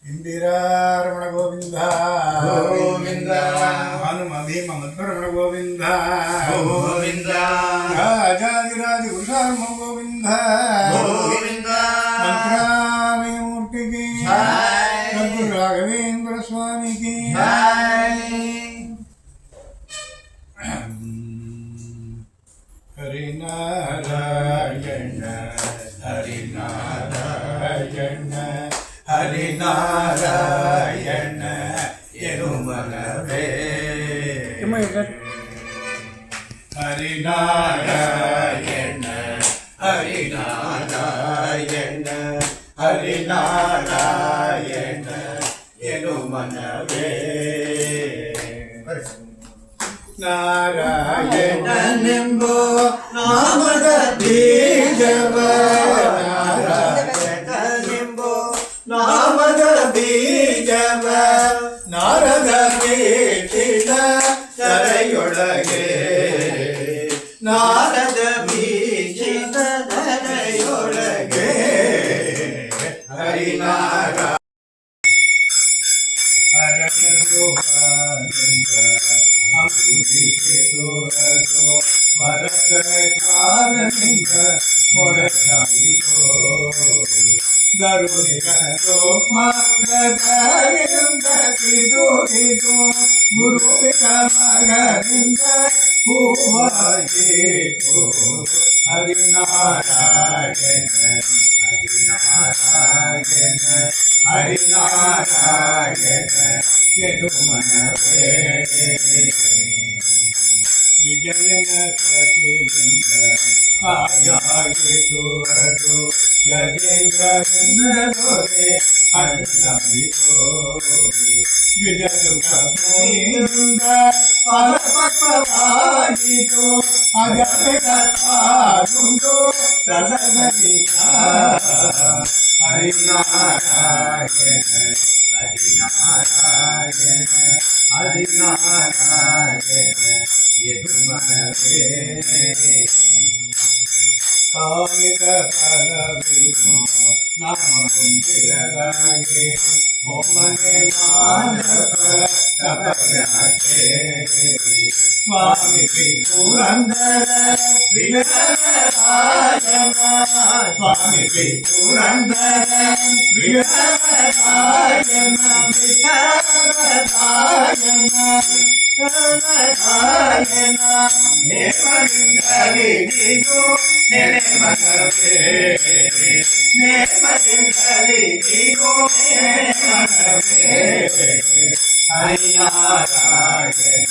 ಇಂದಿರಾರಮಣ ಗೋವಿಂದ ಗೋವಿಂದ ಹನುಮ ಭೀಮ ಮಧ್ವರಮಣ ಗೋವಿಂದ ಗೋವಿಂದ ರಾಜಾದಿರಾಜ ಗುರುಸಾರ್ಮ ಗೋವಿಂದ ಗೋವಿಂದ ಮಂತ್ರಾಲಯ ಮೂರ್ತಿಗೆ ಸದ್ಗುರು ರಾಘವೇಂದ್ರ ಸ್ವಾಮಿಗೆ ಹರಿನಾರಾಯಣ ಹರಿನಾರಾಯಣ ಹರಿನಾರಾಯಣ ಎನುಮನವೇ ಹರಿನಾರಾಯಣ ಹರಿನಾರಾಯಣ ಹರಿನಾರಾಯಣ ಎನುಮನವೇ ನಾರಾಯಣನೆಂಬೋ ನಾಮದ ಬೀಜವ ನಾರಾಯಣನೆಂಬೋ ನಾಮದ ಬೀಜವ ನಾರದ ಬೇಟಿದ ತರೆಯೊಳಗೆ ನಾರದ ಬೀಜಿದ ತರೆಯೊಳಗೆ ಹರಿನಾರಾಯಣ ಮೊಡಕಾಯಿತೋ ಗರುಡಿಗ ಸಿದು ಗುರು ಮಗನಿಂದ ಹೂವಾಯಿತು ಹರಿನಾರಾಯಣ ಹರಿನಾರಾಯಣ ಹರಿನಾರಾಯಣ ಎದು ಮನವೇ ವಿಜಯನ ಸತಿಯಿಂದ ಕಾಯಾಗಿತು ಅದು ಗಜೇಂದ್ರನ ದೊರೆ ಹಣ್ಣಾಯಿತು ವಿಜಯುಗದಿಂದ ಪರಪಕ್ವವಾಗಿತು ಅಜಪೆಟುಂಟು ರಸಗೀತ ಹರಿನಾರಾಯಣ ಹರಿನಾರಾಯಣ ಹರಿನಾರಾಯಣ ಎದು ಮನವೇ ಕಾಮಿಕ ಫಲವಿದು ನಾಮ ಹೊಂದಿರಲಾಗಿ ಒಮ್ಮನೆ ಮಾನವ ತಪವ್ಯಾಕೆ ಸ್ವಾಮಿ ಪುರಂದರ ವಿಠಲರಾಯನ ಸ್ವಾಮಿ ಪುರಂದರ ವಿಠಲರಾಯನ ವಿಠಲರಾಯನ ರಾಯನ ನೇಮದಿಂದಲಿದು ನೆನೆ ಮನವೇ ನೇಮದಿಂದಲಿದು ನೆನೆ ಮನವೇ ಹರಿನಾರಾಯಣ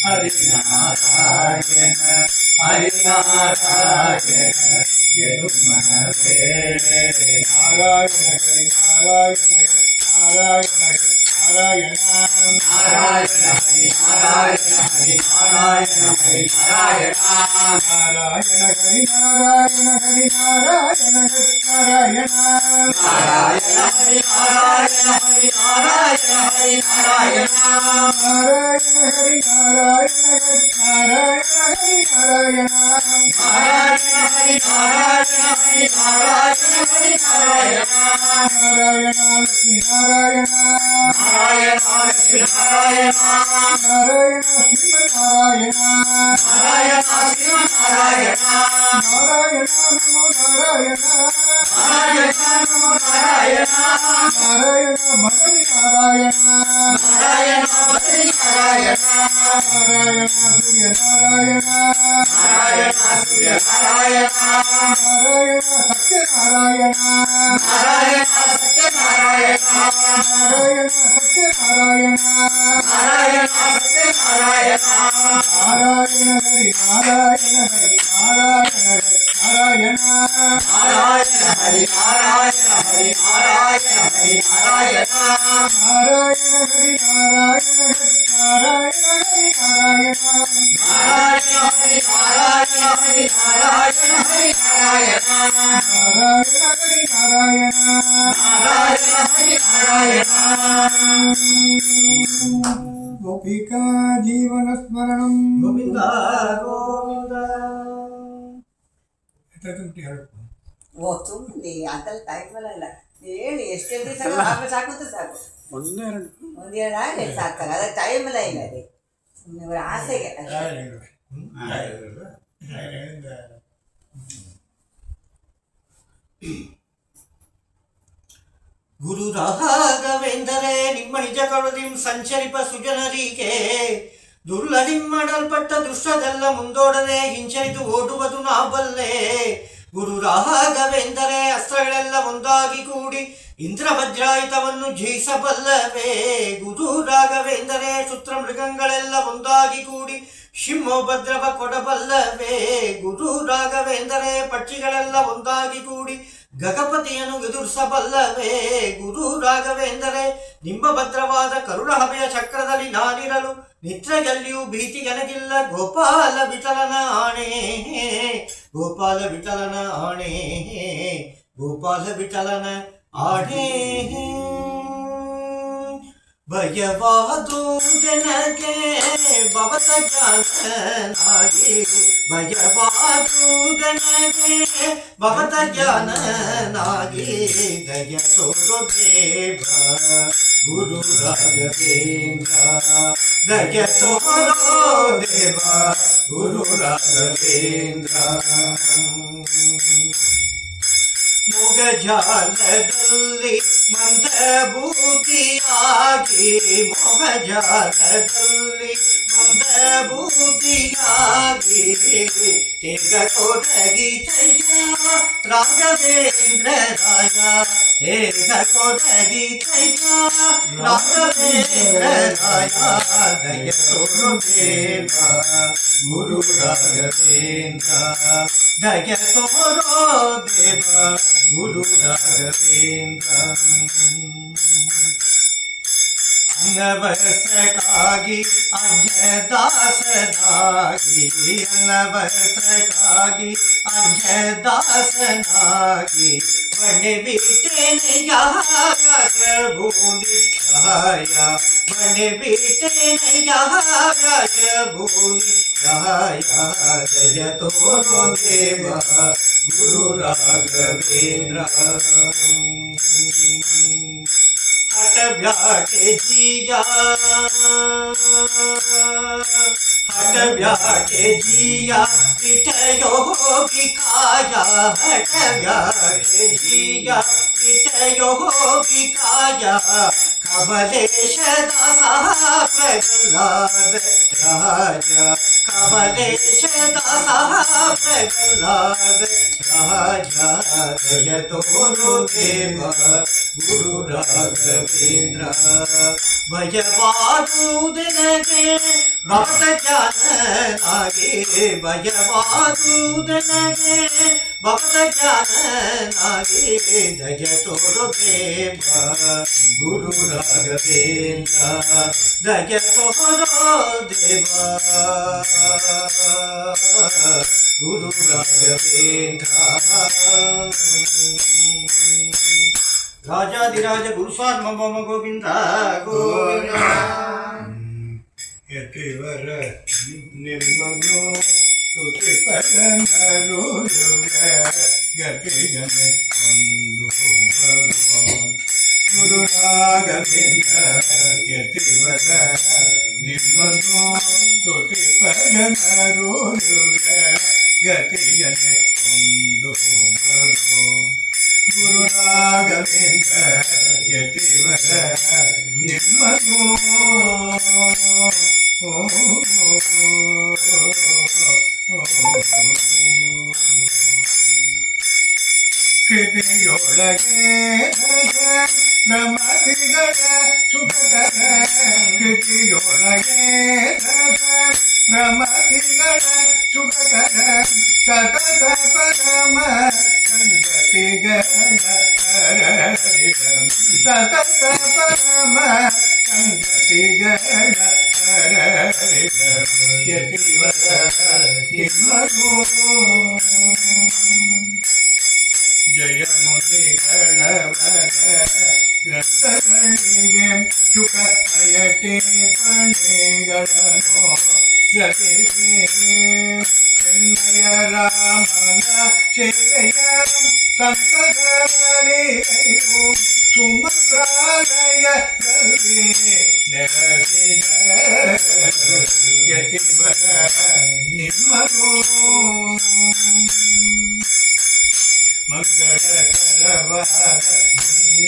ಹರಿನಾರಾಯಣ ಹರಿನಾರಾಯಣ ಎದು ಮನವೇ ನಾರಾಯಣ ಹರಿ ನಾರಾಯಣ ನಾರಾಯಣ ನಾರಾಯಣ ನಾರಾಯಣ ಹರಿ ನಾರಾಯಣ ಹರಿ ನಾರಾಯಣ ಹರಿ ನಾರಾಯಣ ನಾರಾಯಣ ಹರಿ ನಾರಾಯಣ ಹರಿ ನಾರಾಯಣ ಹರಿ ನಾರಾಯಣ ನಾರಾಯಣ ಹರಿ ನಾರಾಯಣ ಹರಿ ನಾರಾಯಣ ಹರಿ ನಾರಾಯಣ ನಾರಾಯಣ ಹರಿ ನಾರಾಯಣ ಹರಿ ನಾರಾಯಣ ಹರಿ ನಾರಾಯಣ ನಾರಾಯಣ ಹರಿ ನಾರಾಯಣ ಹರಿ ನಾರಾಯಣ ಹರಿ ನಾರಾಯಣ ನಾರಾಯಣ ಲಕ್ಷ್ಮೀ ನಾರಾಯಣ ನಾರಾಯಣ ಲಕ್ಷ್ಮೀ ನಾರಾಯಣ ನಾರಾಯಣ ಶ್ರೀಮನ್ನಾರಾಯಣ ನಾರಾಯಣ ಶ್ರೀಮನ್ನಾರಾಯಣ ನಾರಾಯಣ ನಮೋ ನಾರಾಯಣ ನಾರಾಯಣ ನಮೋ ನಾರಾಯಣ ನಾರಾಯಣ ಭಗವಿ ನಾರಾಯಣ ನಾರಾಯಣ ಭಗವಿ ನಾರಾಯಣ ನಾರಾಯಣ ಸೂರ್ಯ ನಾರಾಯಣ ನಾರಾಯಣ ಸೂರ್ಯ ನಾರಾಯಣ ನಾರಾಯಣ ಸತ್ಯ ನಾರಾಯಣ ನಾರಾಯಣ ಸತ್ಯ ನಾರಾಯಣ ನಾರಾಯಣ ಸತ್ಯ ನಾರಾಯಣ ನಾರಾಯಣ ಸತ್ಯ ನಾರಾಯಣ ನಾರಾಯಣ ಹರಿ ನಾರಾಯಣ ಹರಿ ನಾರಾಯಣ ನಾರಾಯಣ ನಾರಾಯಣ ಹರಿ ನಾರಾಯಣ ಹರಿ ನಾರಾಯಣ ಹರಿ ನಾರಾಯಣ ನಾರಾಯಣ ಹರಿ ನಾರಾಯಣ ಹರಿ ನಾರಾಯಣ ಹರಿ ನಾರಾಯಣ ನಾರಾಯಣ ಹರಿ ನಾರಾಯಣ ಹರಿ ನಾರಾಯಣ ಹರಿ ನಾರಾಯಣ ನಾರಾಯಣ ಹರಿ ನಾರಾಯಣ ನಾರಾಯಣ ಹರಿ ನಾರಾಯಣ ಗೋಪಿಕಾ ಜೀವನ ಸ್ಮರಣಂ ಗೋವಿಂದ ಗೋವಿಂದ वो तुम आता टाइम वाला ಏನು ಎಷ್ಟು ದಿವಸ ಸಾಕು ಅಂತ ಸಾಕು. ಒಂದೆರಡು ಆಗಲಿ ಸಾಕಾಗ ಅದಕ್ಕೆ ಟೈಮ್ ಎಲ್ಲ ಇಲ್ಲ ಅದೇ ಸುಮ್ಮನೆ ಆಸೆಗೆ ಗುರು ರಾಘವೇಂದರೆ ನಿಮ್ಮ ನಿಜ ಕರುದಿಂ ಸಂಚರಿಪ ಸುಜನರಿಗೆ ದುರ್ಲಡಿಂ ಮಾಡಲ್ಪಟ್ಟ ದುಷ್ಟದೆಲ್ಲ ಮುಂದೋಡದೆ ಹಿಂಚರಿದು ಓಡುವುದು ನಾ ಬಲ್ಲೆ. ಗುರು ರಾಘವೇಂದರೆ ಅಸ್ತ್ರಗಳೆಲ್ಲ ಒಂದಾಗಿ ಕೂಡಿ ಇಂದ್ರ ವಜ್ರಾಯುಧವನ್ನು ಜಯಿಸಬಲ್ಲವೇ. ಗುರು ರಾಘವೇಂದರೆ ಶುತ್ರ ಮೃಗಗಳೆಲ್ಲ ಒಂದಾಗಿ ಕೂಡಿ ಸಿಂಹೋಪದ್ರವ ಕೊಡಬಲ್ಲವೇ. ಗುರು ರಾಘವೇಂದರೆ ಪಕ್ಷಿಗಳೆಲ್ಲ ಒಂದಾಗಿ ಕೂಡಿ ಗಗಪತಿಯನ್ನು ಎದುರಿಸಬಲ್ಲವೇ. ಗುರು ರಾಘವೇಂದರೆ ನಿಮ್ಮ ಭದ್ರವಾದ ಕರುಣ ಹಬೆಯ ಚಕ್ರದಲ್ಲಿ ನಾನಿರಲು ನಿದ್ರೆಯಲ್ಲಿಯೂ ಭೀತಿ ನನಗಿಲ್ಲ. ಗೋಪಾಲ ವಿಠಲನ ಆಣೆ, ಗೋಪಾಲ ವಿಠಲನ ಆಣೆ, ಗೋಪಾಲ ವಿಠಲನ ಆಣೆ. ಭಯವಾದುದೆನಗೆ ಭವತ ಜ್ಞಾನನಾಗಿ, ಭಯವಾದುದೆನಗೆ ಭವತ ಜ್ಞಾನನಾಗಿ. ದಯ ತೋರು ದೇವ ಗುರು ರಾಘವೇಂದ್ರ, ದಯ ತೋರೋ ದೇವ ಗುರು ರಾಘವೇಂದ್ರ. ಮೊಗಜಾಲದಲ್ಲಿ ಮಂದಬೂದಿಯಾಗಿ, ಮೊಗಜಾಲದಲ್ಲಿ ಮಂದಬೂದಿಯಾಗಿ ತೇಗ ಕೊಡಗಿ ತಯ್ಯ ರಾಘವೇಂದ್ರ ರಾಯ, ತೇಗ ಕೊಡಗಿ ತಯ್ಯ ರಾಘವೇಂದ್ರ ರಾಯ. ದಯ ತೋರು ದೇವ ಗುರು ರಾಘವೇಂದ್ರ, ದಯ ತೋರೋ ದೇವ ಗುರು ರಾಘವೇಂದ್ರ. ಅನ್ನವಸ್ತ್ರಕ್ಕಾಗಿ ಅಂಜದಾಸನಾಗಿ, ಅನ್ನವಸ್ತ್ರಕ್ಕಾಗಿ ಅಂಜದಾಸನಾಗಿ ಬಣ್ಣೆ ಬಿಟ್ಟೆನೆಯ ಭೂಮಿ ರಾಯ, ಬಣ್ಣೆ ಬಿಟ್ಟೆನೆಯ ಭೂಮಿ ರಾಯ. ದಯ ತೋರೋ ದೇವ ಗುರು ರಾಘವೇಂದ್ರ. हट व्याके जिया, हट व्याके जिया विठयोगी काया, हट व्याके जिया विठयोगी काया. कमलेश दासा प्रहलाद राजा, कमलेश दासा प्रहलाद राजा. दय तोरो देव गुरु राघवेंद्र, ಭಯವಾದುದೆನಗೆ ಭವತ ಜ್ಞಾನನಾಗಿ, ಭಯವಾದುದೆನಗೆ ಭವತ ಜ್ಞಾನನಾಗಿ. ದಯ ತೋರು ದೇವ ಗುರು ರಾಘವೇಂದ್ರ, ದಯ ತೋರೋ ದೇವ ಗುರು ರಾಘವೇಂದ್ರ. ರಾಜಾದಿರಾಜ ಗುರು ಸಾರ್ವಭೌಮ ಗೋವಿಂದ ಗೋವಿಂದ. ಯತಿವರ ನಿಮ್ಮನು ತುತಿ ಪರನರು ಗತಿಗನೆ ಒಂದು ಗುರು ರಾಘವೇಂದ್ರ. ಯತಿವರ ನಿಮ್ಮನು ತುತಿ ಪರನರು ಗತಿಗನೆ ಒಂದು ಗುರು ರಾಘವೇಂದ್ರ. ಯತಿವರ ನಿಮ್ಮನು ಕೃತಿಯೊಳಗೆ ಪ್ರಮತಿಗಳ ಸುಖಕರ, ಕೃತಿಯೊಳಗೆ ಪ್ರಮತಿಗಳ ಸುಖಕರ. ಸತತ ಪರಮ ಸಂಗತಿಗಳ ಹರಡಿದ, ಸತತ ಪರಮ ಸಂಗತಿಗಳ ಹರಡಿದ. ಯತಿವರ ನಿಮ್ಮನು ಜಯ ಮುನಿಗಳವರ ಗ್ರಂಥಗಳಿಗೆ ಶುಕ ಟಿಪ್ಪಣಿಗಳನ್ನು ಚೆನ್ನಯ ರಾಮನ ಸೇವೆಯ ಸಂತಗರಿಯು ಸುಮಂತ್ರಾಲಯದಲ್ಲಿ ನೆಲೆಸಿದ ಯತಿವರ ನಿಮ್ಮನು ಮಂಗಳಕರವಾದ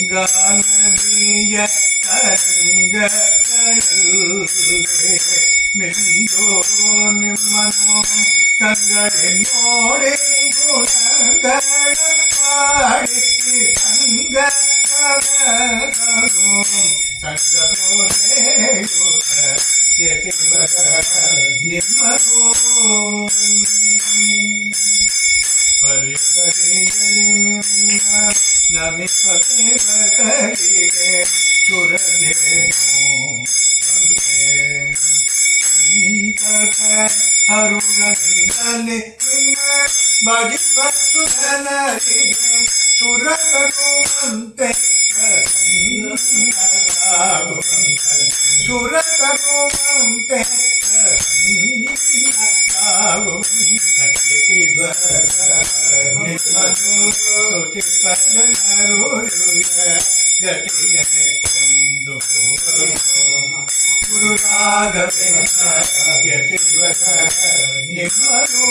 ಗಂಗಾ ನದಿಯ ತರಂಗಗಳಲ್ಲೇ ಮಿಂದು ನಿಮ್ಮನು ಕಂಗಳೆ ನೋಡಿ ಗುಣಗಳ ಪಾಡಿ ಸಂಗ ಸಂಗ ಬೋಧೆಯುತ ಯತಿವರ ನಿಮ್ಮನು ಪರಿಪರಿಗಲಿ ನಿಮ್ಮ ನಮಿಪತಿಗೆ ಸುರದೇನು ಹರುಣದಿಂದಲೇ ನಿಮ್ಮ ಭಜಿಪಸುರನರಿಗೆ ಸುರತರುವಂತೆ ಸುರತರುವಂತೆ ಗತಿಯನೆ ಕೊಂಡು ಗುರು ರಾಘವೇಂದ್ರ ಯತಿವರ ನಿಮ್ಮನು